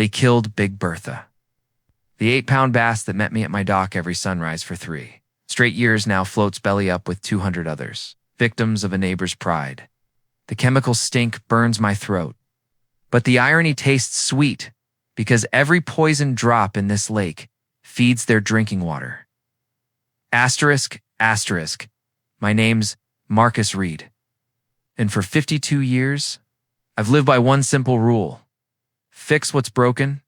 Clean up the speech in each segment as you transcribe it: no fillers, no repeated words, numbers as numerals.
They killed Big Bertha, the 8-pound bass that met me at my dock every sunrise for 3 straight years now floats belly up with 200 others, victims of a neighbor's pride. The chemical stink burns my throat, but the irony tastes sweet because every poison drop in this lake feeds their drinking water. Asterisk, asterisk. My name's Marcus Reed. And for 52 years, I've lived by one simple rule. Fix what's broken,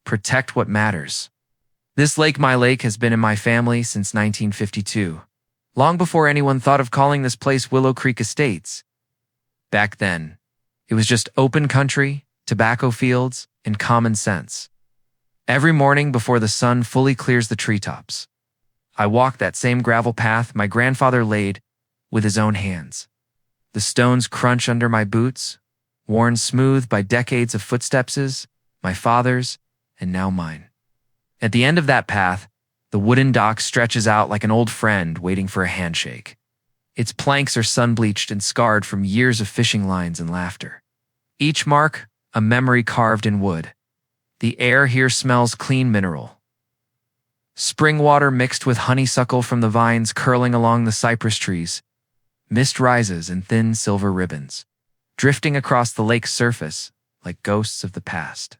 protect what matters. This lake, my lake, has been in my family since 1952, long before anyone thought of calling this place Willow Creek Estates. Back then, it was just open country, tobacco fields, and common sense. Every morning before the sun fully clears the treetops, I walk that same gravel path my grandfather laid with his own hands. The stones crunch under my boots, worn smooth by decades of footsteps, my father's and now mine. At the end of that path, the wooden dock stretches out like an old friend waiting for a handshake. Its planks are sun-bleached and scarred from years of fishing lines and laughter. Each mark, a memory carved in wood. The air here smells clean mineral. Spring water mixed with honeysuckle from the vines curling along the cypress trees. Mist rises in thin silver ribbons, drifting across the lake's surface like ghosts of the past.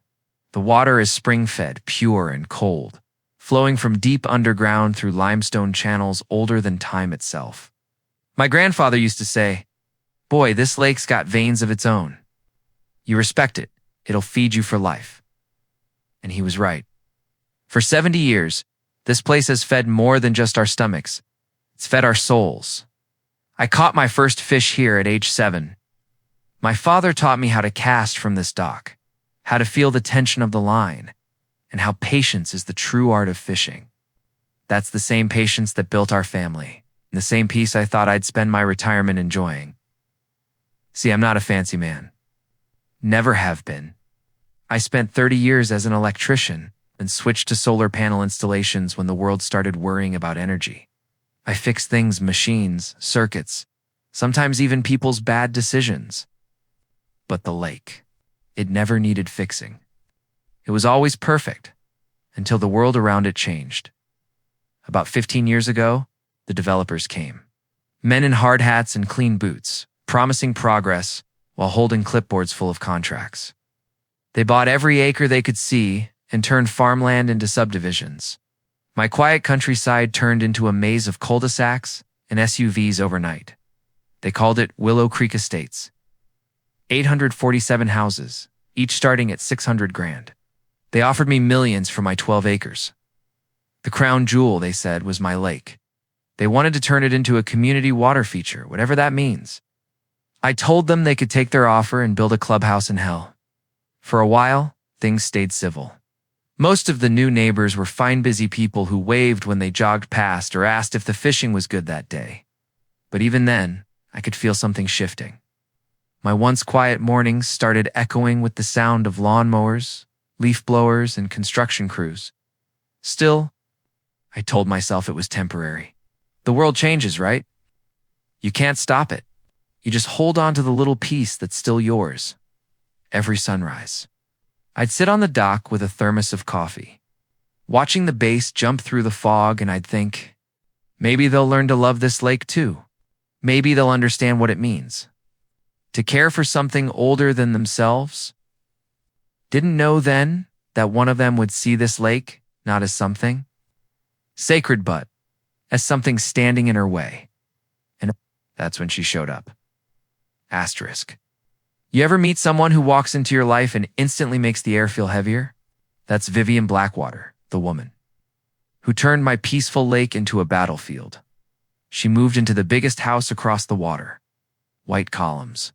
The water is spring-fed, pure and cold, flowing from deep underground through limestone channels older than time itself. My grandfather used to say, "Boy, this lake's got veins of its own. You respect it, it'll feed you for life." And he was right. For 70 years, this place has fed more than just our stomachs. It's fed our souls. I caught my first fish here at age 7. My father taught me how to cast from this dock, how to feel the tension of the line, and how patience is the true art of fishing. That's the same patience that built our family, and the same peace I thought I'd spend my retirement enjoying. See, I'm not a fancy man. Never have been. I spent 30 years as an electrician and switched to solar panel installations when the world started worrying about energy. I fixed things, machines, circuits, sometimes even people's bad decisions. But the lake, it never needed fixing. It was always perfect until the world around it changed. About 15 years ago, the developers came. Men in hard hats and clean boots, promising progress while holding clipboards full of contracts. They bought every acre they could see and turned farmland into subdivisions. My quiet countryside turned into a maze of cul-de-sacs and SUVs overnight. They called it Willow Creek Estates. 847 houses, each starting at 600 grand. They offered me millions for my 12 acres. The crown jewel, they said, was my lake. They wanted to turn it into a community water feature, whatever that means. I told them they could take their offer and build a clubhouse in hell. For a while, things stayed civil. Most of the new neighbors were fine, busy people who waved when they jogged past or asked if the fishing was good that day. But even then, I could feel something shifting. My once quiet mornings started echoing with the sound of lawnmowers, leaf blowers, and construction crews. Still, I told myself it was temporary. The world changes, right? You can't stop it. You just hold on to the little piece that's still yours. Every sunrise, I'd sit on the dock with a thermos of coffee, watching the bass jump through the fog, and I'd think, maybe they'll learn to love this lake too. Maybe they'll understand what it means to care for something older than themselves. Didn't know then that one of them would see this lake not as something sacred, but as something standing in her way. And that's when she showed up. Asterisk. You ever meet someone who walks into your life and instantly makes the air feel heavier? That's Vivian Blackwater, the woman who turned my peaceful lake into a battlefield. She moved into the biggest house across the water. White columns,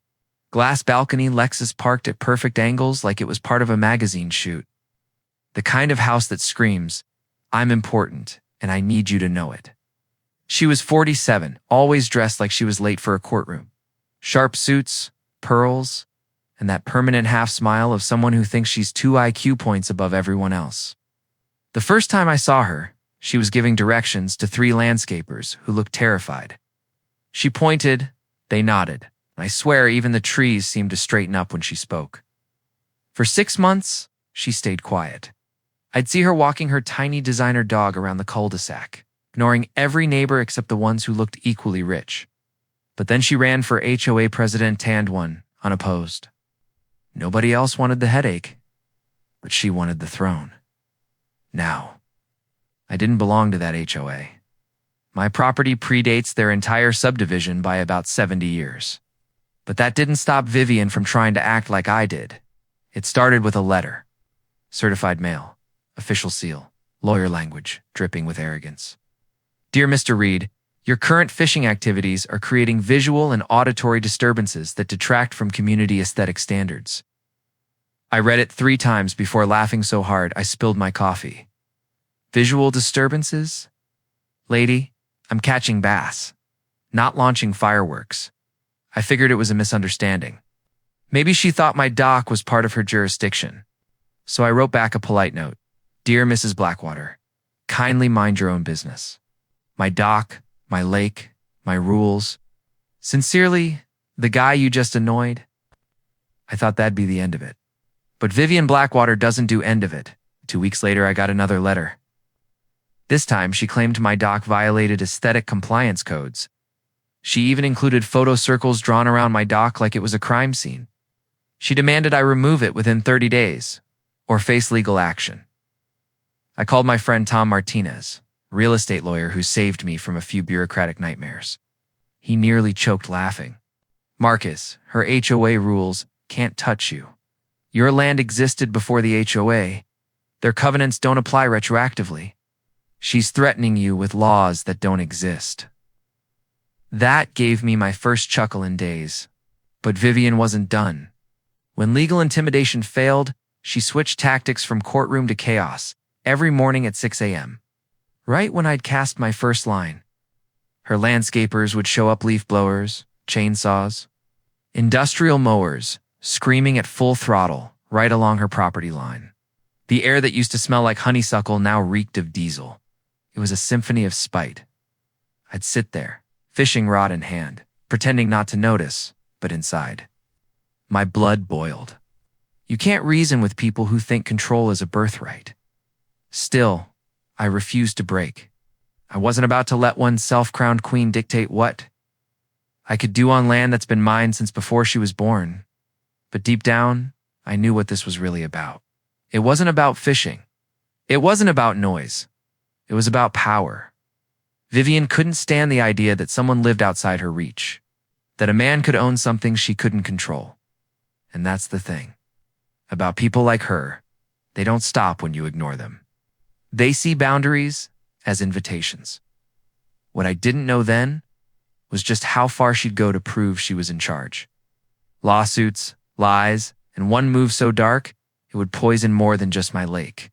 glass balcony, Lexus parked at perfect angles like it was part of a magazine shoot. The kind of house that screams, "I'm important and I need you to know it." She was 47, always dressed like she was late for a courtroom. Sharp suits, pearls, and that permanent half smile of someone who thinks she's 2 IQ points above everyone else. The first time I saw her, she was giving directions to 3 landscapers who looked terrified. She pointed, they nodded, and I swear even the trees seemed to straighten up when she spoke. For 6 months, she stayed quiet. I'd see her walking her tiny designer dog around the cul-de-sac, ignoring every neighbor except the ones who looked equally rich. But then she ran for HOA president and won, unopposed. Nobody else wanted the headache, but she wanted the throne. Now, I didn't belong to that HOA. My property predates their entire subdivision by about 70 years. But that didn't stop Vivian from trying to act like I did. It started with a letter. Certified mail, official seal, lawyer language, dripping with arrogance. Dear Mr. Reed, your current fishing activities are creating visual and auditory disturbances that detract from community aesthetic standards. I read it 3 times before laughing so hard I spilled my coffee. Visual disturbances? Lady, I'm catching bass, not launching fireworks. I figured it was a misunderstanding. Maybe she thought my dock was part of her jurisdiction. So I wrote back a polite note. Dear Mrs. Blackwater, kindly mind your own business. My dock, my lake, my rules. Sincerely, the guy you just annoyed. I thought that'd be the end of it. But Vivian Blackwater doesn't do end of it. 2 weeks later, I got another letter. This time, she claimed my dock violated aesthetic compliance codes. She even included photo circles drawn around my dock like it was a crime scene. She demanded I remove it within 30 days, or face legal action. I called my friend Tom Martinez, a real estate lawyer who saved me from a few bureaucratic nightmares. He nearly choked laughing. Marcus, her HOA rules can't touch you. Your land existed before the HOA. Their covenants don't apply retroactively. She's threatening you with laws that don't exist. That gave me my first chuckle in days. But Vivian wasn't done. When legal intimidation failed, she switched tactics from courtroom to chaos, every morning at 6 a.m. Right when I'd cast my first line. Her landscapers would show up leaf blowers, chainsaws, industrial mowers, screaming at full throttle right along her property line. The air that used to smell like honeysuckle now reeked of diesel. It was a symphony of spite. I'd sit there, fishing rod in hand, pretending not to notice, but inside. My blood boiled. You can't reason with people who think control is a birthright. Still, I refused to break. I wasn't about to let one self-crowned queen dictate what I could do on land that's been mine since before she was born. But deep down, I knew what this was really about. It wasn't about fishing. It wasn't about noise. It was about power. Vivian couldn't stand the idea that someone lived outside her reach, that a man could own something she couldn't control. And that's the thing. About people like her, they don't stop when you ignore them. They see boundaries as invitations. What I didn't know then was just how far she'd go to prove she was in charge. Lawsuits, lies, and one move so dark, it would poison more than just my lake.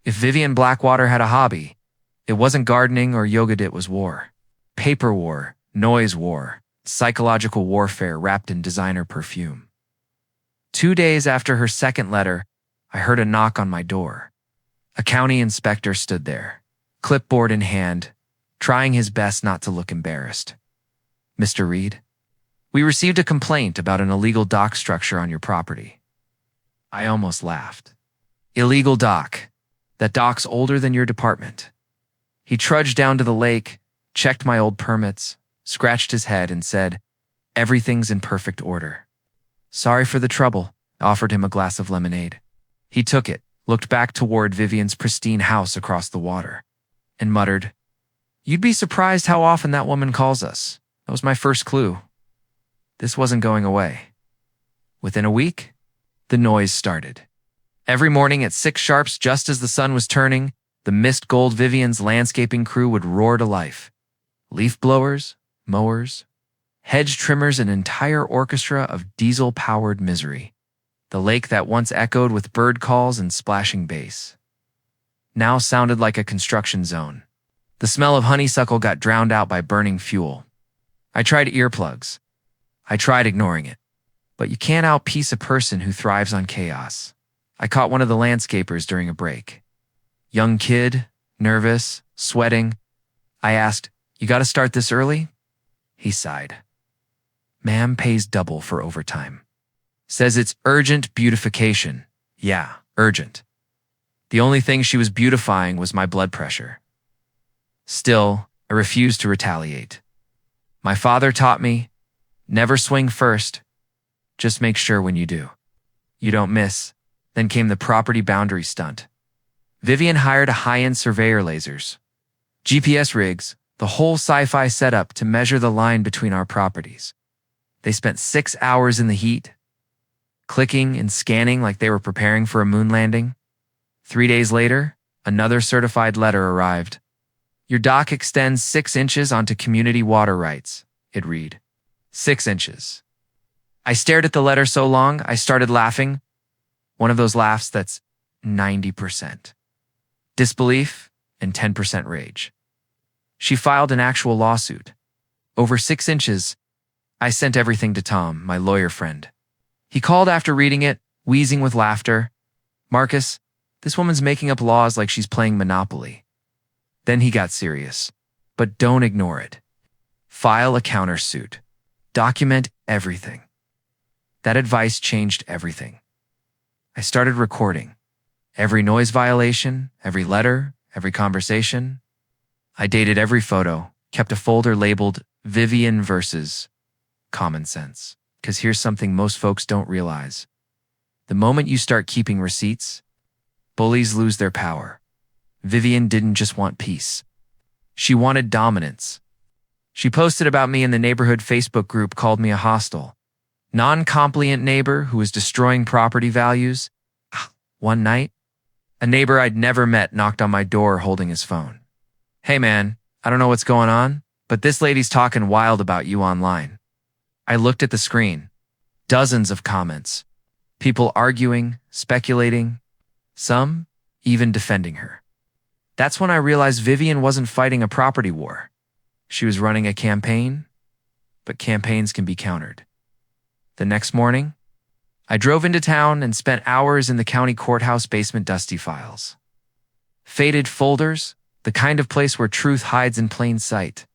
If Vivian Blackwater had a hobby, it wasn't gardening or yoga, it was war. Paper war, noise war, psychological warfare wrapped in designer perfume. 2 days after her second letter, I heard a knock on my door. A county inspector stood there, clipboard in hand, trying his best not to look embarrassed. Mr. Reed, we received a complaint about an illegal dock structure on your property. I almost laughed. Illegal dock. That dock's older than your department. He trudged down to the lake, checked my old permits, scratched his head and said, everything's in perfect order. Sorry for the trouble. I offered him a glass of lemonade. He took it, looked back toward Vivian's pristine house across the water, and muttered, You'd be surprised how often that woman calls us. That was my first clue. This wasn't going away. Within a week, the noise started. Every morning at 6 sharps, just as the sun was turning, the mist gold Vivian's landscaping crew would roar to life. Leaf blowers, mowers, hedge trimmers, an entire orchestra of diesel-powered misery. The lake that once echoed with bird calls and splashing bass now sounded like a construction zone. The smell of honeysuckle got drowned out by burning fuel. I tried earplugs. I tried ignoring it. But you can't outpiece a person who thrives on chaos. I caught one of the landscapers during a break. Young kid, nervous, sweating. I asked, You gotta start this early? He sighed. Ma'am pays double for overtime. Says it's urgent beautification. Yeah, urgent. The only thing she was beautifying was my blood pressure. Still, I refused to retaliate. My father taught me, never swing first. Just make sure when you do, you don't miss. Then came the property boundary stunt. Vivian hired a high-end surveyor lasers, GPS rigs, the whole sci-fi setup to measure the line between our properties. They spent 6 hours in the heat, clicking and scanning like they were preparing for a moon landing. 3 days later, another certified letter arrived. Your dock extends 6 inches onto community water rights, it read. 6 inches. I stared at the letter so long, I started laughing. One of those laughs that's 90%. Disbelief and 10% rage. She filed an actual lawsuit. Over 6 inches, I sent everything to Tom, my lawyer friend. He called after reading it, wheezing with laughter. Marcus, this woman's making up laws like she's playing Monopoly. Then he got serious. But don't ignore it. File a countersuit. Document everything. That advice changed everything. I started recording. Every noise violation, every letter, every conversation. I dated every photo, kept a folder labeled Vivian versus Common Sense. Because here's something most folks don't realize. The moment you start keeping receipts, bullies lose their power. Vivian didn't just want peace. She wanted dominance. She posted about me in the neighborhood Facebook group, called me a hostile, non-compliant neighbor who was destroying property values. One night, a neighbor I'd never met knocked on my door holding his phone. Hey man, I don't know what's going on, but this lady's talking wild about you online. I looked at the screen. Dozens of comments. People arguing, speculating, some even defending her. That's when I realized Vivian wasn't fighting a property war. She was running a campaign, but campaigns can be countered. The next morning, I drove into town and spent hours in the county courthouse basement dusty files. Faded folders, the kind of place where truth hides in plain sight.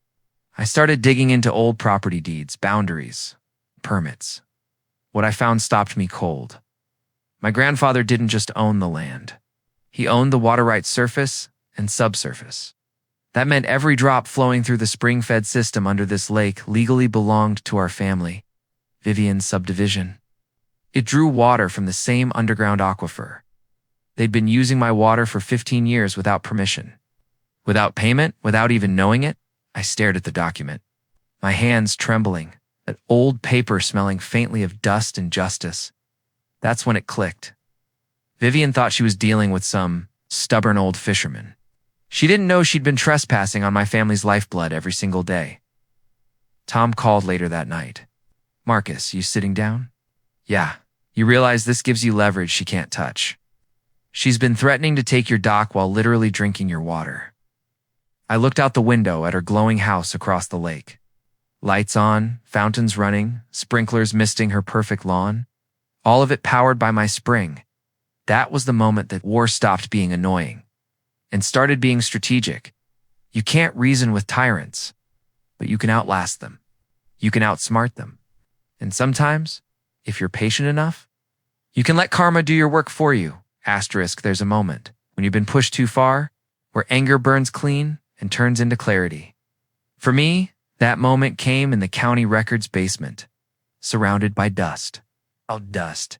I started digging into old property deeds, boundaries, permits. What I found stopped me cold. My grandfather didn't just own the land. He owned the water rights surface and subsurface. That meant every drop flowing through the spring-fed system under this lake legally belonged to our family, Vivian's subdivision. It drew water from the same underground aquifer. They'd been using my water for 15 years without permission. Without payment, without even knowing it, I stared at the document, my hands trembling, that old paper smelling faintly of dust and justice. That's when it clicked. Vivian thought she was dealing with some stubborn old fisherman. She didn't know she'd been trespassing on my family's lifeblood every single day. Tom called later that night. Marcus, you sitting down? Yeah. You realize this gives you leverage she can't touch. She's been threatening to take your dock while literally drinking your water. I looked out the window at her glowing house across the lake. Lights on, fountains running, sprinklers misting her perfect lawn. All of it powered by my spring. That was the moment that war stopped being annoying and started being strategic. You can't reason with tyrants, but you can outlast them. You can outsmart them. And sometimes, if you're patient enough, you can let karma do your work for you. Asterisk, there's a moment when you've been pushed too far, where anger burns clean and turns into clarity. For me, that moment came in the county records basement, surrounded by dust. Oh, dust,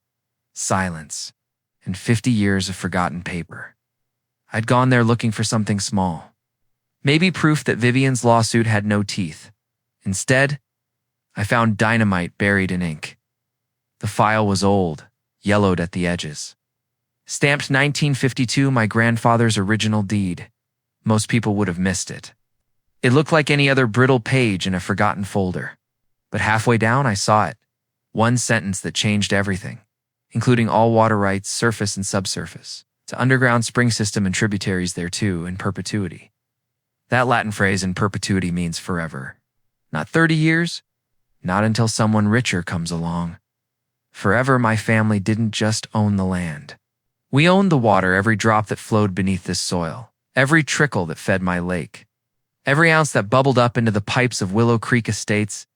silence, and 50 years of forgotten paper. I'd gone there looking for something small. Maybe proof that Vivian's lawsuit had no teeth. Instead, I found dynamite buried in ink. The file was old, yellowed at the edges. Stamped 1952, my grandfather's original deed. Most people would have missed it. It looked like any other brittle page in a forgotten folder. But halfway down, I saw it. One sentence that changed everything, including all water rights, surface and subsurface, to underground spring system and tributaries thereto in perpetuity. That Latin phrase in perpetuity means forever. Not 30 years, not until someone richer comes along. Forever, my family didn't just own the land. We owned the water, every drop that flowed beneath this soil, every trickle that fed my lake, every ounce that bubbled up into the pipes of Willow Creek Estates.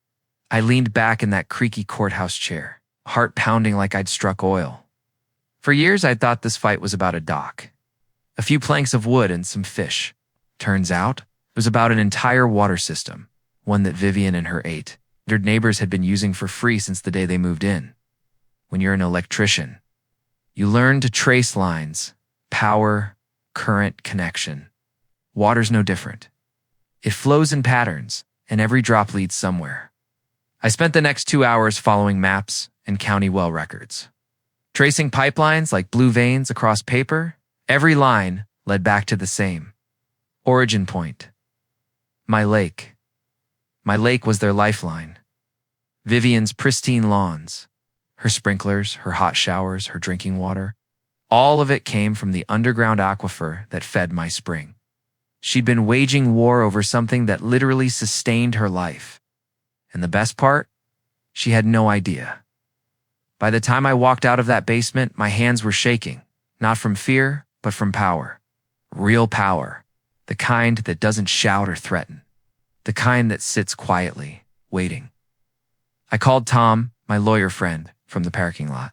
I leaned back in that creaky courthouse chair, heart pounding like I'd struck oil. For years, I thought this fight was about a dock, a few planks of wood and some fish. Turns out, it was about an entire water system, one that Vivian and her 800 neighbors had been using for free since the day they moved in. When you're an electrician, you learn to trace lines, power, current, connection. Water's no different. It flows in patterns, and every drop leads somewhere. I spent the next 2 hours following maps and county well records. Tracing pipelines like blue veins across paper, every line led back to the same origin point. My lake. My lake was their lifeline. Vivian's pristine lawns, her sprinklers, her hot showers, her drinking water, all of it came from the underground aquifer that fed my spring. She'd been waging war over something that literally sustained her life. And the best part? She had no idea. By the time I walked out of that basement, my hands were shaking, not from fear, but from power. Real power. The kind that doesn't shout or threaten. The kind that sits quietly, waiting. I called Tom, my lawyer friend, from the parking lot.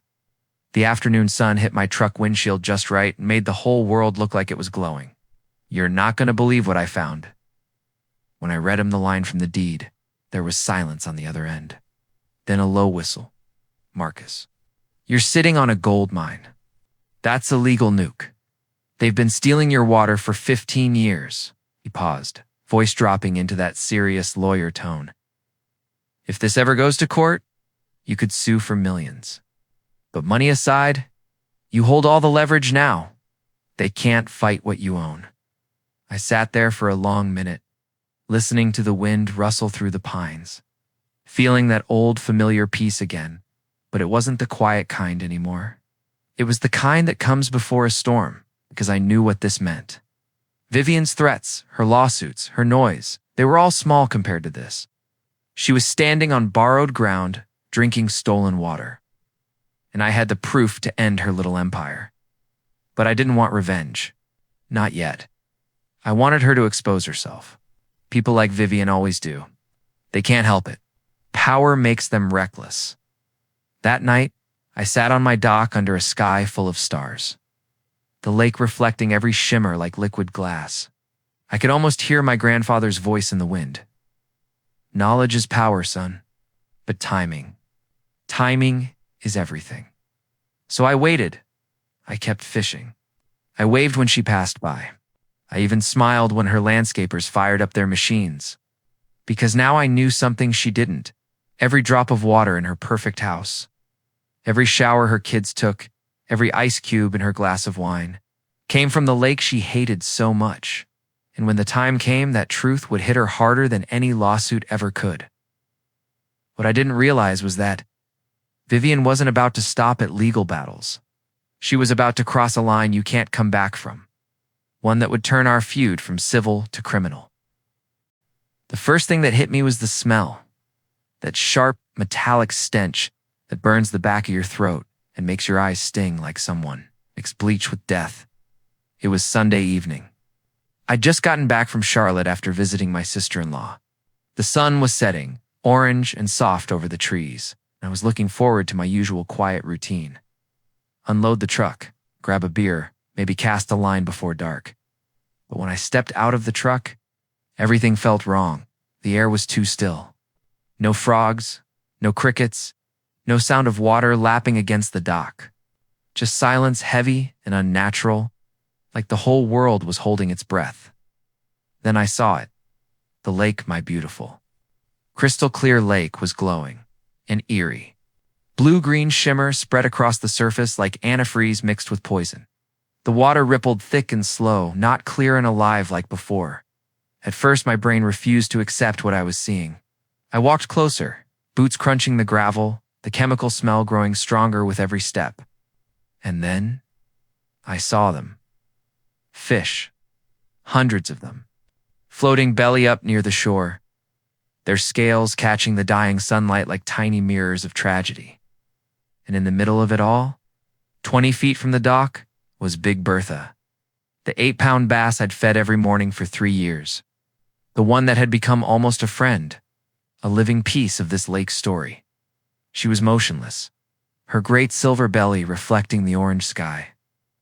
The afternoon sun hit my truck windshield just right and made the whole world look like it was glowing. You're not going to believe what I found. When I read him the line from the deed, there was silence on the other end. Then a low whistle. Marcus, you're sitting on a gold mine. That's a legal nuke. They've been stealing your water for 15 years. He paused, voice dropping into that serious lawyer tone. If this ever goes to court, you could sue for millions. But money aside, you hold all the leverage now. They can't fight what you own. I sat there for a long minute, listening to the wind rustle through the pines, feeling that old familiar peace again, but it wasn't the quiet kind anymore. It was the kind that comes before a storm, because I knew what this meant. Vivian's threats, her lawsuits, her noise, they were all small compared to this. She was standing on borrowed ground, drinking stolen water. And I had the proof to end her little empire. But I didn't want revenge. Not yet. I wanted her to expose herself. People like Vivian always do. They can't help it. Power makes them reckless. That night, I sat on my dock under a sky full of stars. The lake reflecting every shimmer like liquid glass. I could almost hear my grandfather's voice in the wind. Knowledge is power, son. But timing. Timing is everything. So I waited. I kept fishing. I waved when she passed by. I even smiled when her landscapers fired up their machines. Because now I knew something she didn't. Every drop of water in her perfect house. Every shower her kids took, every ice cube in her glass of wine, came from the lake she hated so much. And when the time came, that truth would hit her harder than any lawsuit ever could. What I didn't realize was that Vivian wasn't about to stop at legal battles. She was about to cross a line you can't come back from. One that would turn our feud from civil to criminal. The first thing that hit me was the smell. That sharp, metallic stench that burns the back of your throat and makes your eyes sting like someone mixed bleach with death. It was Sunday evening. I'd just gotten back from Charlotte after visiting my sister-in-law. The sun was setting, orange and soft over the trees, and I was looking forward to my usual quiet routine. Unload the truck, grab a beer, maybe cast a line before dark. But when I stepped out of the truck, everything felt wrong. The air was too still. No frogs, no crickets, no sound of water lapping against the dock. Just silence heavy and unnatural, like the whole world was holding its breath. Then I saw it. The lake, my beautiful. Crystal clear lake was glowing and eerie. Blue-green shimmer spread across the surface like antifreeze mixed with poison. The water rippled thick and slow, not clear and alive like before. At first, my brain refused to accept what I was seeing. I walked closer, boots crunching the gravel, the chemical smell growing stronger with every step. And then, I saw them. Fish. Hundreds of them. Floating belly up near the shore. Their scales catching the dying sunlight like tiny mirrors of tragedy. And in the middle of it all, 20 feet from the dock, was Big Bertha. The 8-pound bass I'd fed every morning for 3 years. The one that had become almost a friend. A living piece of this lake story. She was motionless, her great silver belly reflecting the orange sky,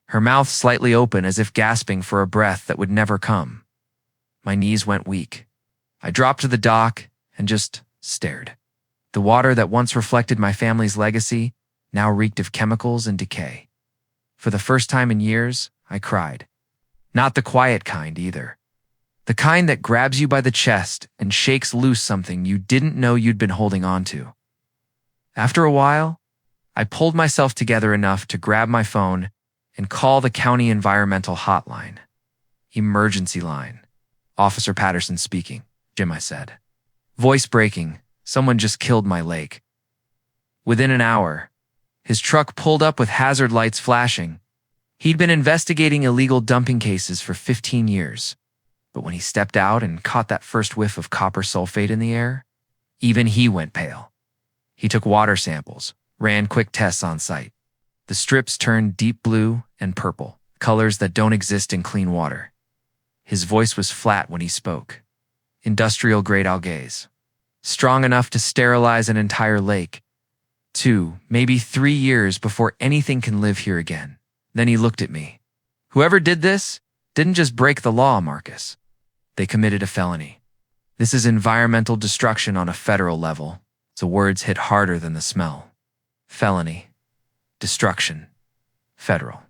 her mouth slightly open as if gasping for a breath that would never come. My knees went weak. I dropped to the dock and just stared. The water that once reflected my family's legacy now reeked of chemicals and decay. For the first time in years, I cried. Not the quiet kind either. The kind that grabs you by the chest and shakes loose something you didn't know you'd been holding on to. After a while, I pulled myself together enough to grab my phone and call the county environmental hotline. Emergency line. Officer Patterson speaking, Jim, I said. Voice breaking, someone just killed my lake. Within an hour, his truck pulled up with hazard lights flashing. He'd been investigating illegal dumping cases for 15 years. But when he stepped out and caught that first whiff of copper sulfate in the air, even he went pale. He took water samples, ran quick tests on site. The strips turned deep blue and purple, colors that don't exist in clean water. His voice was flat when he spoke. Industrial-grade algaes. Strong enough to sterilize an entire lake. 2, maybe 3 years before anything can live here again. Then he looked at me. Whoever did this didn't just break the law, Marcus. They committed a felony. This is environmental destruction on a federal level, so words hit harder than the smell. Felony. Destruction. Federal.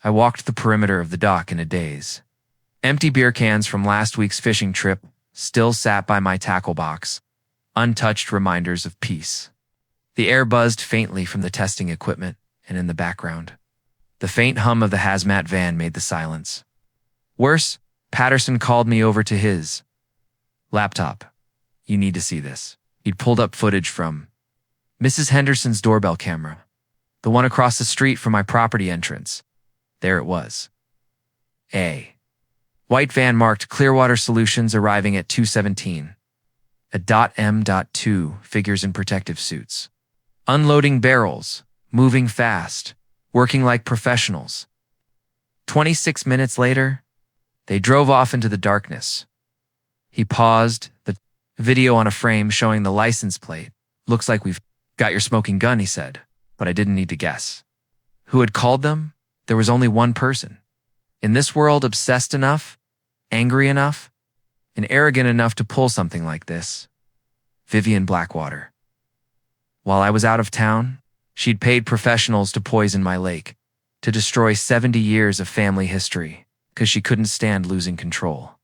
I walked the perimeter of the dock in a daze. Empty beer cans from last week's fishing trip still sat by my tackle box, untouched reminders of peace. The air buzzed faintly from the testing equipment, and in the background, the faint hum of the hazmat van made the silence. Worse, Patterson called me over to his laptop. You need to see this. He'd pulled up footage from Mrs. Henderson's doorbell camera, the one across the street from my property entrance. There it was. A white van marked Clearwater Solutions arriving at 2:17. A .M.2 figures in protective suits. Unloading barrels, moving fast, working like professionals. 26 minutes later, they drove off into the darkness. He paused, the video on a frame showing the license plate. Looks like we've got your smoking gun, he said, but I didn't need to guess. Who had called them? There was only one person. In this world, obsessed enough, angry enough, and arrogant enough to pull something like this. Vivian Blackwater. While I was out of town, she'd paid professionals to poison my lake, to destroy 70 years of family history, because she couldn't stand losing control.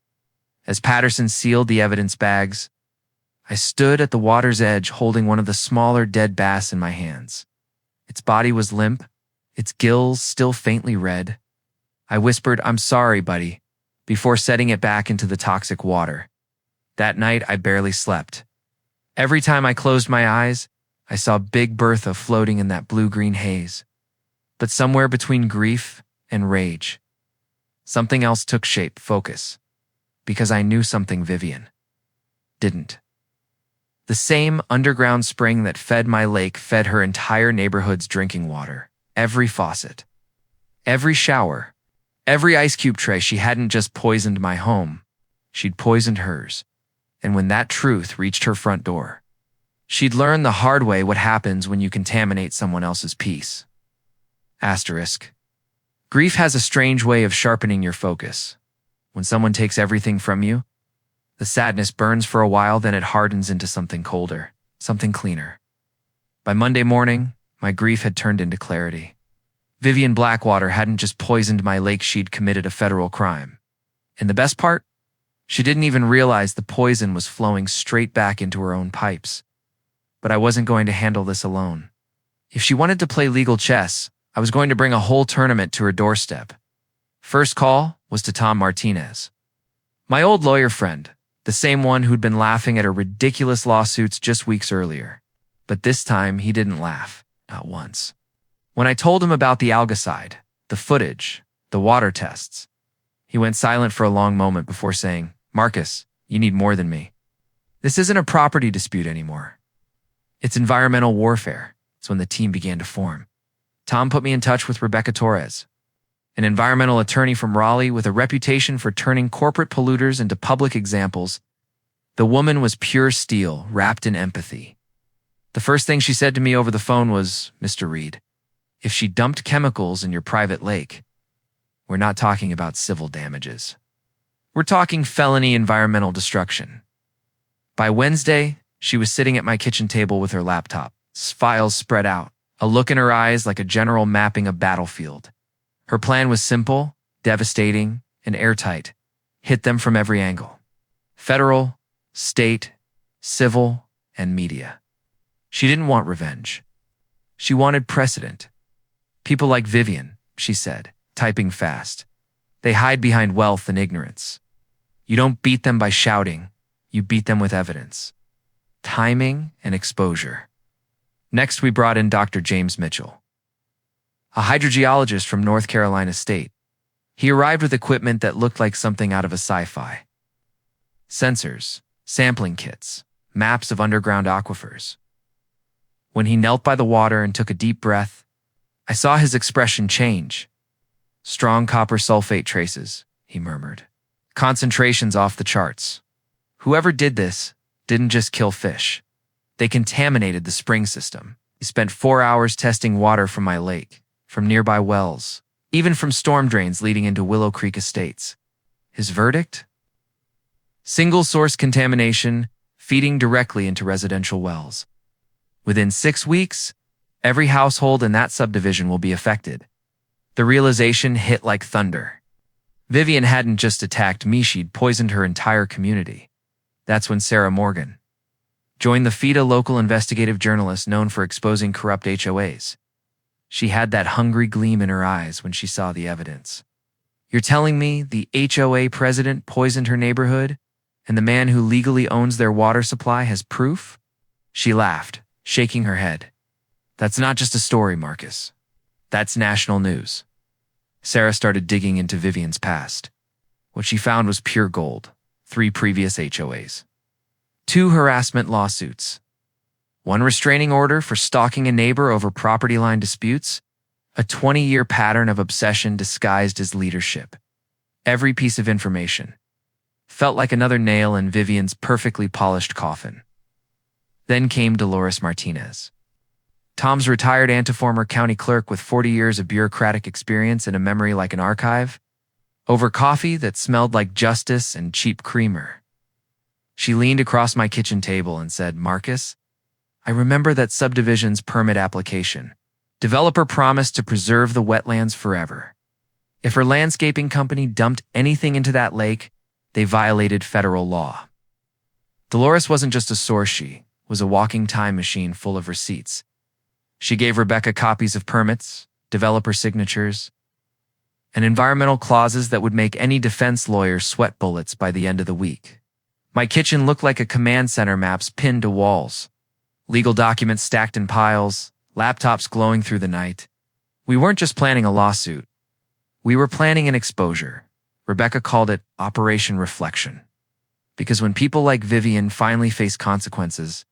As Patterson sealed the evidence bags, I stood at the water's edge holding one of the smaller dead bass in my hands. Its body was limp, its gills still faintly red. I whispered, "I'm sorry, buddy," before setting it back into the toxic water. That night, I barely slept. Every time I closed my eyes, I saw Big Bertha floating in that blue-green haze. But somewhere between grief and rage, something else took shape, focus, because I knew something Vivian didn't. The same underground spring that fed my lake fed her entire neighborhood's drinking water. Every faucet, every shower, every ice cube tray. She hadn't just poisoned my home, she'd poisoned hers. And when that truth reached her front door, she'd learned the hard way what happens when you contaminate someone else's peace. Asterisk. Grief has a strange way of sharpening your focus. When someone takes everything from you, the sadness burns for a while, then it hardens into something colder, something cleaner. By Monday morning, my grief had turned into clarity. Vivian Blackwater hadn't just poisoned my lake, she'd committed a federal crime. And the best part? She didn't even realize the poison was flowing straight back into her own pipes. But I wasn't going to handle this alone. If she wanted to play legal chess, I was going to bring a whole tournament to her doorstep. First call was to Tom Martinez, my old lawyer friend, the same one who'd been laughing at her ridiculous lawsuits just weeks earlier. But this time, he didn't laugh, not once. When I told him about the algicide, the footage, the water tests, he went silent for a long moment before saying, "Marcus, you need more than me. This isn't a property dispute anymore. It's environmental warfare." It's when the team began to form. Tom put me in touch with Rebecca Torres, an environmental attorney from Raleigh with a reputation for turning corporate polluters into public examples. The woman was pure steel, wrapped in empathy. The first thing she said to me over the phone was, "Mr. Reed, if she dumped chemicals in your private lake, we're not talking about civil damages. We're talking felony environmental destruction." By Wednesday, she was sitting at my kitchen table with her laptop, files spread out, a look in her eyes like a general mapping a battlefield. Her plan was simple, devastating, and airtight. Hit them from every angle. Federal, state, civil, and media. She didn't want revenge. She wanted precedent. People like Vivian, she said, typing fast. They hide behind wealth and ignorance. You don't beat them by shouting. You beat them with evidence. Timing and exposure. Next, we brought in Dr. James Mitchell, a hydrogeologist from North Carolina State. He arrived with equipment that looked like something out of a sci-fi. Sensors, sampling kits, maps of underground aquifers. When he knelt by the water and took a deep breath, I saw his expression change. "Strong copper sulfate traces," he murmured. "Concentrations off the charts. Whoever did this didn't just kill fish. They contaminated the spring system. He spent 4 hours testing water from my lake, from nearby wells, even from storm drains leading into Willow Creek Estates." His verdict? Single-source contamination feeding directly into residential wells. Within 6 weeks, every household in that subdivision will be affected. The realization hit like thunder. Vivian hadn't just attacked me, she'd poisoned her entire community. That's when Sarah Morgan joined the FIDA, local investigative journalist known for exposing corrupt HOAs. She had that hungry gleam in her eyes when she saw the evidence. "You're telling me the HOA president poisoned her neighborhood, and the man who legally owns their water supply has proof?" She laughed, shaking her head. "That's not just a story, Marcus. That's national news." Sarah started digging into Vivian's past. What she found was pure gold. 3 previous HOAs. 2 harassment lawsuits. 1 restraining order for stalking a neighbor over property line disputes. A 20-year pattern of obsession disguised as leadership. Every piece of information felt like another nail in Vivian's perfectly polished coffin. Then came Dolores Martinez. Tom's retired antiformer county clerk with 40 years of bureaucratic experience and a memory like an archive, over coffee that smelled like justice and cheap creamer. She leaned across my kitchen table and said, "Marcus, I remember that subdivision's permit application. Developer promised to preserve the wetlands forever. If her landscaping company dumped anything into that lake, they violated federal law." Dolores wasn't just a source, she was a walking time machine full of receipts. She gave Rebecca copies of permits, developer signatures, and environmental clauses that would make any defense lawyer sweat bullets by the end of the week. My kitchen looked like a command center, maps pinned to walls, legal documents stacked in piles, laptops glowing through the night. We weren't just planning a lawsuit. We were planning an exposure. Rebecca called it Operation Reflection. Because when people like Vivian finally face consequences,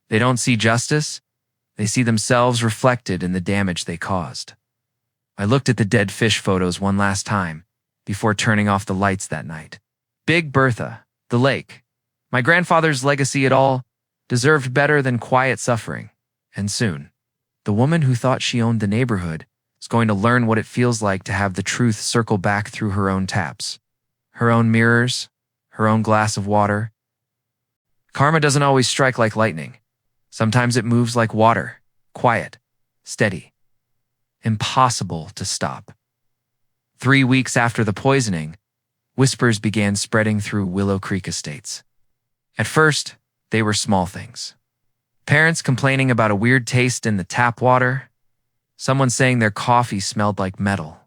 they don't see justice, they see themselves reflected in the damage they caused. I looked at the dead fish photos one last time before turning off the lights that night. Big Bertha, the lake, my grandfather's legacy, it all deserved better than quiet suffering. And soon, the woman who thought she owned the neighborhood is going to learn what it feels like to have the truth circle back through her own taps, her own mirrors, her own glass of water. Karma doesn't always strike like lightning. Sometimes it moves like water, quiet, steady, impossible to stop. 3 weeks after the poisoning, whispers began spreading through Willow Creek Estates. At first, they were small things. Parents complaining about a weird taste in the tap water, someone saying their coffee smelled like metal,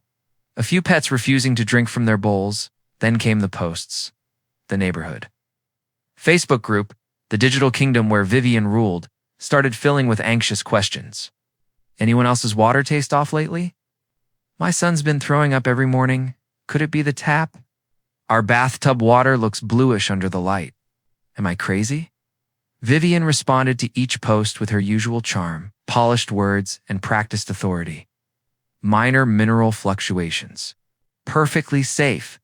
a few pets refusing to drink from their bowls. Then came the posts, the neighborhood. Facebook group, the digital kingdom where Vivian ruled, started filling with anxious questions. "Anyone else's water taste off lately? My son's been throwing up every morning. Could it be the tap? Our bathtub water looks bluish under the light. Am I crazy?" Vivian responded to each post with her usual charm, polished words, and practiced authority. Minor mineral fluctuations. Perfectly safe.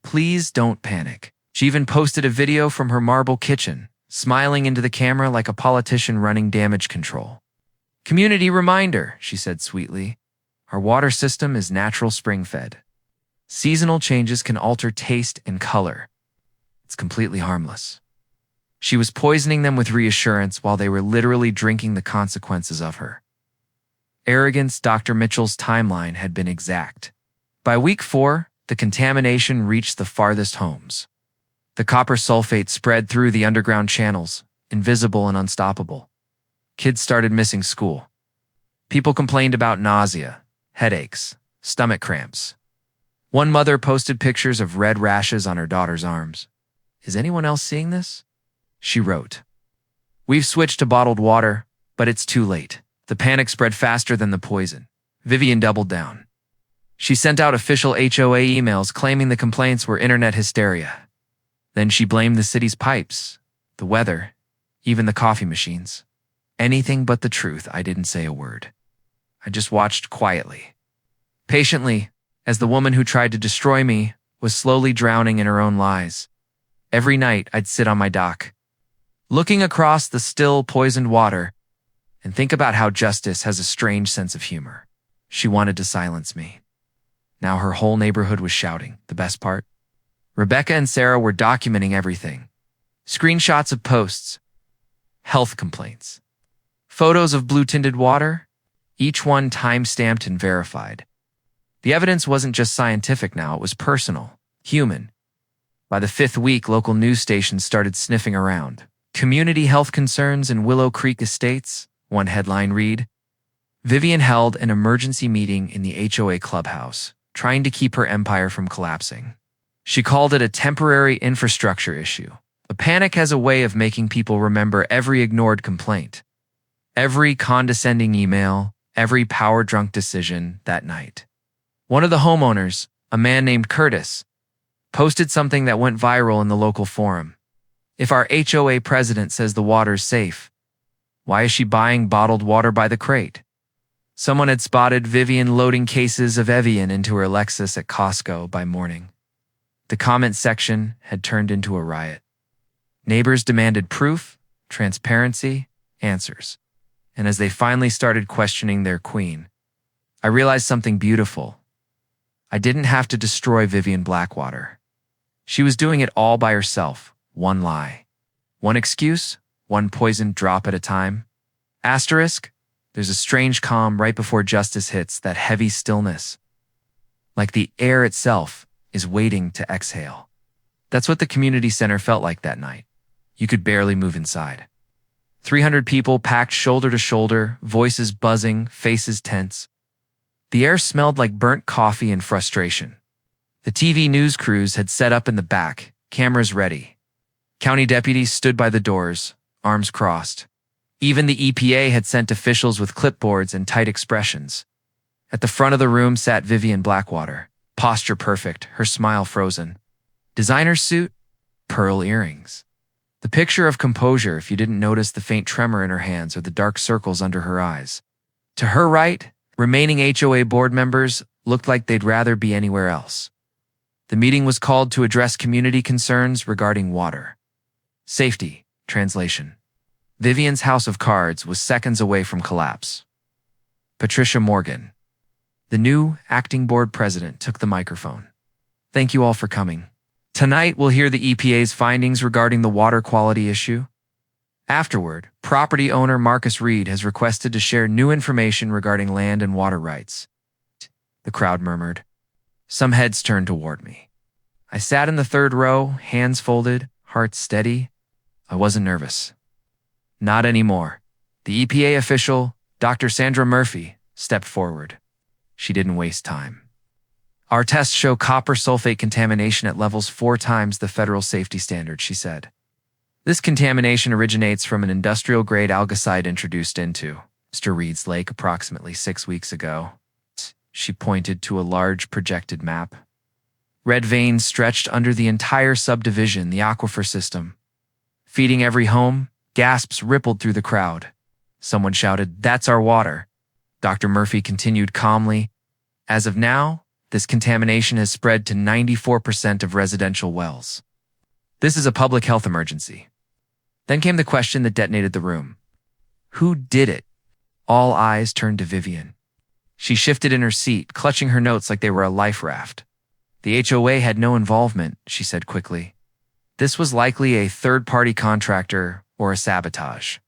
Please don't panic. She even posted a video from her marble kitchen, smiling into the camera like a politician running damage control. "Community reminder," she said sweetly. "Our water system is natural spring-fed. Seasonal changes can alter taste and color. It's completely harmless." She was poisoning them with reassurance while they were literally drinking the consequences of her arrogance. Dr. Mitchell's timeline had been exact. By week 4, the contamination reached the farthest homes. The copper sulfate spread through the underground channels, invisible and unstoppable. Kids started missing school. People complained about nausea, headaches, stomach cramps. One mother posted pictures of red rashes on her daughter's arms. "Is anyone else seeing this?" she wrote. "We've switched to bottled water, but it's too late." The panic spread faster than the poison. Vivian doubled down. She sent out official HOA emails claiming the complaints were internet hysteria. Then she blamed the city's pipes, the weather, even the coffee machines. Anything but the truth. I didn't say a word. I just watched quietly, patiently, as the woman who tried to destroy me was slowly drowning in her own lies. Every night I'd sit on my dock, looking across the still, poisoned water, and think about how justice has a strange sense of humor. She wanted to silence me. Now her whole neighborhood was shouting. The best part? Rebecca and Sarah were documenting everything. Screenshots of posts, health complaints, photos of blue-tinted water, each one time-stamped and verified. The evidence wasn't just scientific now, it was personal, human. By the 5th week, local news stations started sniffing around. "Community health concerns in Willow Creek Estates," one headline read. Vivian held an emergency meeting in the HOA clubhouse, trying to keep her empire from collapsing. She called it a temporary infrastructure issue. A panic has a way of making people remember every ignored complaint, every condescending email, every power-drunk decision that night. One of the homeowners, a man named Curtis, posted something that went viral in the local forum. "If our HOA president says the water's safe, why is she buying bottled water by the crate?" Someone had spotted Vivian loading cases of Evian into her Lexus at Costco by morning. The comment section had turned into a riot. Neighbors demanded proof, transparency, answers. And as they finally started questioning their queen, I realized something beautiful. I didn't have to destroy Vivian Blackwater. She was doing it all by herself, one lie, one excuse, one poisoned drop at a time. Asterisk, there's a strange calm right before justice hits, that heavy stillness. Like the air itself is waiting to exhale. That's what the community center felt like that night. You could barely move inside. 300 people packed shoulder to shoulder, voices buzzing, faces tense. The air smelled like burnt coffee and frustration. The TV news crews had set up in the back, cameras ready. County deputies stood by the doors, arms crossed. Even the EPA had sent officials with clipboards and tight expressions. At the front of the room sat Vivian Blackwater, posture perfect, her smile frozen. Designer suit, pearl earrings. The picture of composure if you didn't notice the faint tremor in her hands or the dark circles under her eyes. To her right, remaining HOA board members looked like they'd rather be anywhere else. The meeting was called to address community concerns regarding water. Safety, translation. Vivian's house of cards was seconds away from collapse. Patricia Morgan, the new acting board president, took the microphone. "Thank you all for coming. Tonight we'll hear the EPA's findings regarding the water quality issue. Afterward, property owner Marcus Reed has requested to share new information regarding land and water rights." The crowd murmured. Some heads turned toward me. I sat in the 3rd row, hands folded, heart steady. I wasn't nervous. Not anymore. The EPA official, Dr. Sandra Murphy, stepped forward. She didn't waste time. "Our tests show copper sulfate contamination at levels 4 times the federal safety standard," she said. "This contamination originates from an industrial-grade algicide introduced into Mr. Reed's lake approximately 6 weeks ago." She pointed to a large projected map. Red veins stretched under the entire subdivision, the aquifer system. Feeding every home, gasps rippled through the crowd. Someone shouted, "That's our water." Dr. Murphy continued calmly, "As of now, this contamination has spread to 94% of residential wells. This is a public health emergency. Then came the question that detonated the room. Who did it? All eyes turned to Vivian. She shifted in her seat, clutching her notes like they were a life raft. The HOA had no involvement, she said quickly. This was likely a third-party contractor or a sabotage.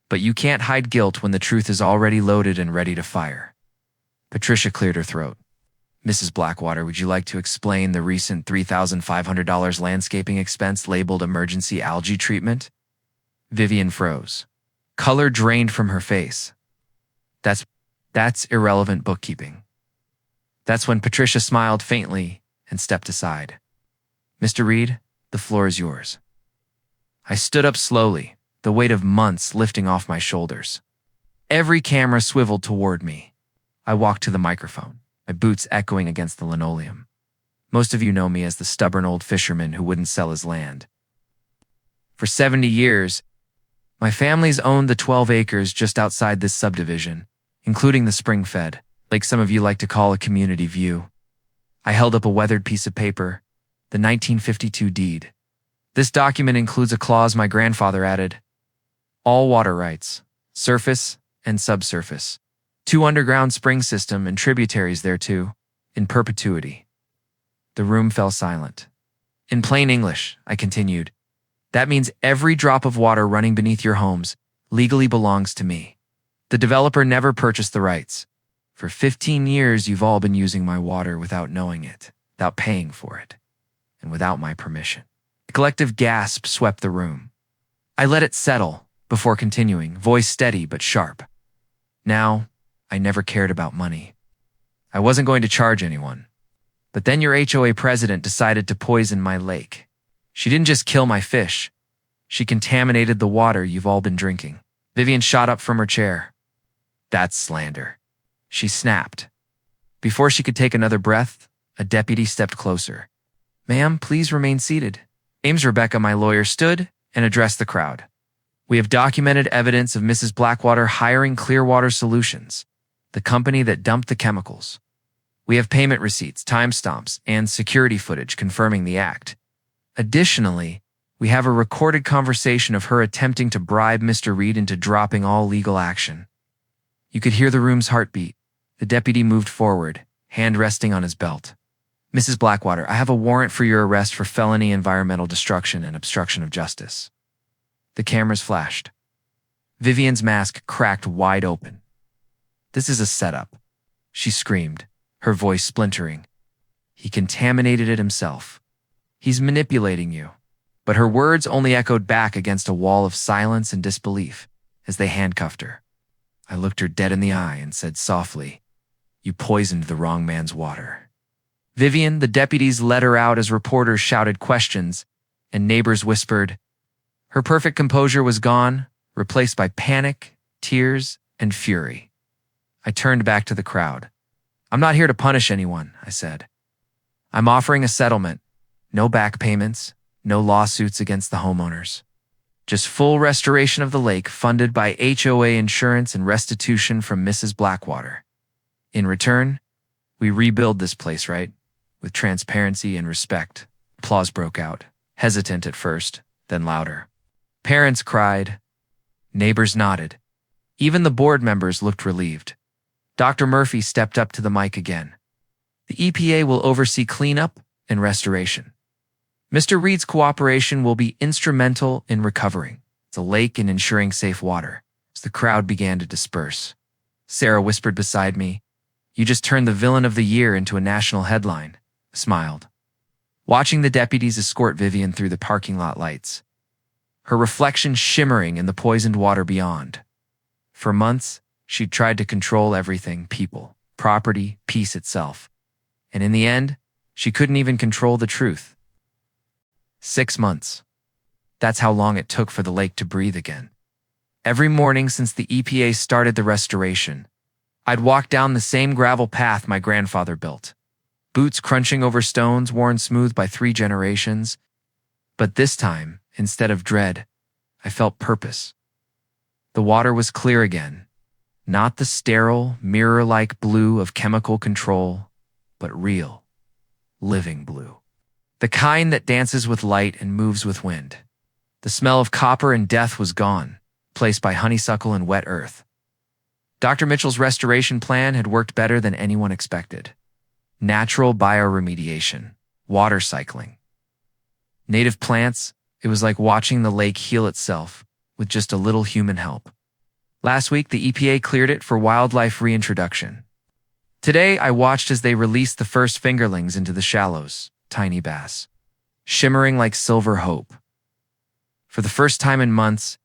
But you can't hide guilt when the truth is already loaded and ready to fire. Patricia cleared her throat. Mrs. Blackwater, would you like to explain the recent $3,500 landscaping expense labeled emergency algae treatment? Vivian froze. Color drained from her face. That's irrelevant bookkeeping. That's when Patricia smiled faintly and stepped aside. Mr. Reed, the floor is yours. I stood up slowly, the weight of months lifting off my shoulders. Every camera swiveled toward me. I walked to the microphone, my boots echoing against the linoleum. Most of you know me as the stubborn old fisherman who wouldn't sell his land. For 70 years, my family's owned the 12 acres just outside this subdivision, including the spring-fed, like some of you like to call a community view. I held up a weathered piece of paper, the 1952 deed. This document includes a clause my grandfather added. All water rights, surface and subsurface, 2 underground spring system and tributaries thereto, in perpetuity. The room fell silent. In plain English, I continued, that means every drop of water running beneath your homes legally belongs to me. The developer never purchased the rights. For 15 years, you've all been using my water without knowing it, without paying for it, and without my permission. A collective gasp swept the room. I let it settle before continuing, voice steady but sharp. Now, I never cared about money. I wasn't going to charge anyone. But then your HOA president decided to poison my lake. She didn't just kill my fish. She contaminated the water you've all been drinking. Vivian shot up from her chair. That's slander. She snapped. Before she could take another breath, a deputy stepped closer. Ma'am, please remain seated. Ames Rebecca, my lawyer, stood and addressed the crowd. We have documented evidence of Mrs. Blackwater hiring Clearwater Solutions, the company that dumped the chemicals. We have payment receipts, timestamps, and security footage confirming the act. Additionally, we have a recorded conversation of her attempting to bribe Mr. Reed into dropping all legal action. You could hear the room's heartbeat. The deputy moved forward, hand resting on his belt. Mrs. Blackwater, I have a warrant for your arrest for felony environmental destruction and obstruction of justice. The cameras flashed. Vivian's mask cracked wide open. This is a setup, she screamed, her voice splintering. He contaminated it himself. He's manipulating you. But her words only echoed back against a wall of silence and disbelief as they handcuffed her. I looked her dead in the eye and said softly, You poisoned the wrong man's water. Vivian, the deputies led her out as reporters shouted questions and neighbors whispered. Her perfect composure was gone, replaced by panic, tears, and fury. I turned back to the crowd. I'm not here to punish anyone, I said. I'm offering a settlement. No back payments, no lawsuits against the homeowners. Just full restoration of the lake funded by HOA insurance and restitution from Mrs. Blackwater. In return, we rebuild this place, right? With transparency and respect. Applause broke out, hesitant at first, then louder. Parents cried. Neighbors nodded. Even the board members looked relieved. Dr. Murphy stepped up to the mic again. The EPA will oversee cleanup and restoration. Mr. Reed's cooperation will be instrumental in recovering the lake and ensuring safe water. As the crowd began to disperse, Sarah whispered beside me, You just turned the villain of the year into a national headline. I smiled, watching the deputies escort Vivian through the parking lot lights, her reflection shimmering in the poisoned water beyond. For months, she'd tried to control everything, people, property, peace itself. And in the end, she couldn't even control the truth. 6 months. That's how long it took for the lake to breathe again. Every morning since the EPA started the restoration, I'd walk down the same gravel path my grandfather built, boots crunching over stones worn smooth by 3 generations. But this time, instead of dread, I felt purpose. The water was clear again, not the sterile, mirror-like blue of chemical control, but real, living blue. The kind that dances with light and moves with wind. The smell of copper and death was gone, replaced by honeysuckle and wet earth. Dr. Mitchell's restoration plan had worked better than anyone expected. Natural bioremediation, water cycling, native plants. It was like watching the lake heal itself with just a little human help. Last week, the EPA cleared it for wildlife reintroduction. Today, I watched as they released the first fingerlings into the shallows, tiny bass, shimmering like silver hope. For the first time in months,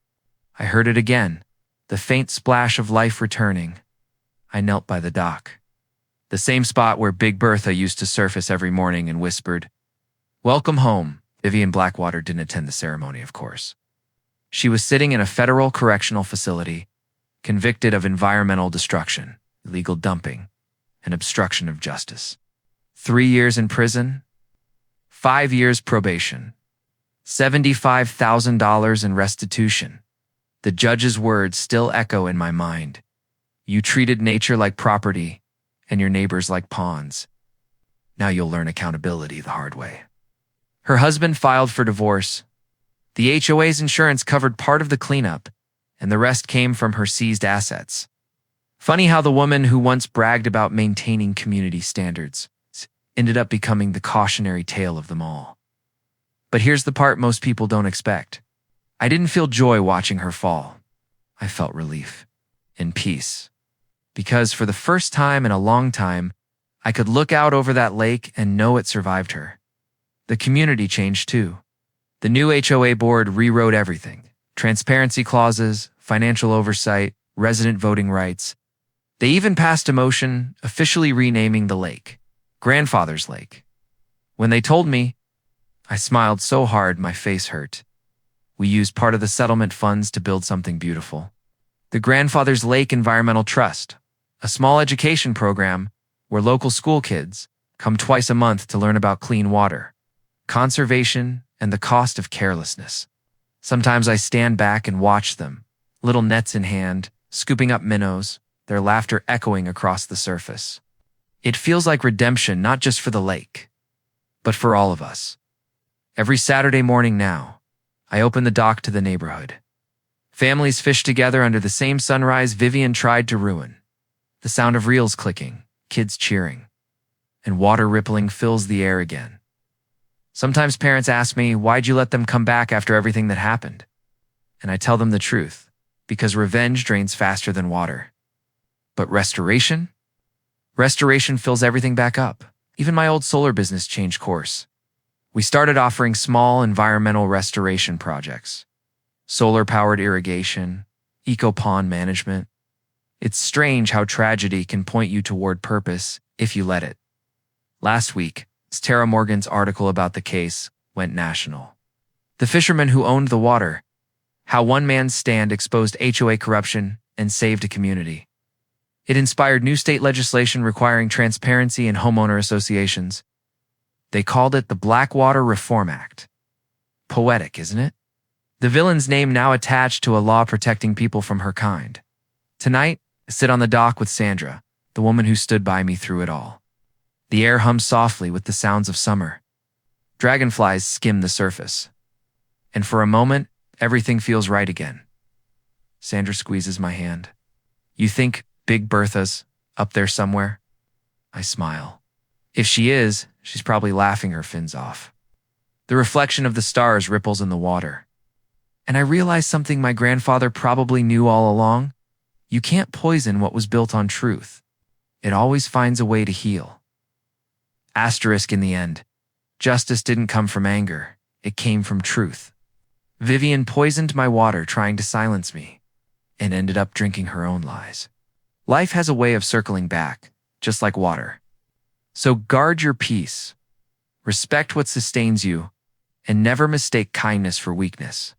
I heard it again, the faint splash of life returning. I knelt by the dock, the same spot where Big Bertha used to surface every morning, and whispered, "Welcome home." Vivian Blackwater didn't attend the ceremony, of course. She was sitting in a federal correctional facility, convicted of environmental destruction, illegal dumping, and obstruction of justice. 3 years in prison, 5 years probation, $75,000 in restitution. The judge's words still echo in my mind. You treated nature like property and your neighbors like pawns. Now you'll learn accountability the hard way. Her husband filed for divorce. The HOA's insurance covered part of the cleanup, and the rest came from her seized assets. Funny how the woman who once bragged about maintaining community standards ended up becoming the cautionary tale of them all. But here's the part most people don't expect. I didn't feel joy watching her fall. I felt relief and peace. Because for the first time in a long time, I could look out over that lake and know it survived her. The community changed too. The new HOA board rewrote everything. Transparency clauses, financial oversight, resident voting rights. They even passed a motion officially renaming the lake Grandfather's Lake. When they told me, I smiled so hard my face hurt. We used part of the settlement funds to build something beautiful. The Grandfather's Lake Environmental Trust, a small education program where local school kids come twice a month to learn about clean water, conservation, and the cost of carelessness. Sometimes I stand back and watch them, little nets in hand, scooping up minnows, their laughter echoing across the surface. It feels like redemption not just for the lake, but for all of us. Every Saturday morning now, I open the dock to the neighborhood. Families fish together under the same sunrise Vivian tried to ruin. The sound of reels clicking, kids cheering, and water rippling fills the air again. Sometimes parents ask me, why'd you let them come back after everything that happened? And I tell them the truth, because revenge drains faster than water. But restoration? Restoration fills everything back up. Even my old solar business changed course. We started offering small environmental restoration projects. Solar-powered irrigation, eco-pond management. It's strange how tragedy can point you toward purpose if you let it. Last week, Tara Morgan's article about the case went national. The fisherman who owned the water, how one man's stand exposed HOA corruption and saved a community. It inspired new state legislation requiring transparency in homeowner associations. They called it the Blackwater Reform Act. Poetic, isn't it? The villain's name now attached to a law protecting people from her kind. Tonight, I sit on the dock with Sandra, the woman who stood by me through it all. The air hums softly with the sounds of summer. Dragonflies skim the surface. And for a moment, everything feels right again. Sandra squeezes my hand. You think Big Bertha's up there somewhere? I smile. If she is, she's probably laughing her fins off. The reflection of the stars ripples in the water. And I realize something my grandfather probably knew all along. You can't poison what was built on truth. It always finds a way to heal. Asterisk in the end. Justice didn't come from anger. It came from truth. Vivian poisoned my water trying to silence me, and ended up drinking her own lies. Life has a way of circling back, just like water. So guard your peace. Respect what sustains you, and never mistake kindness for weakness.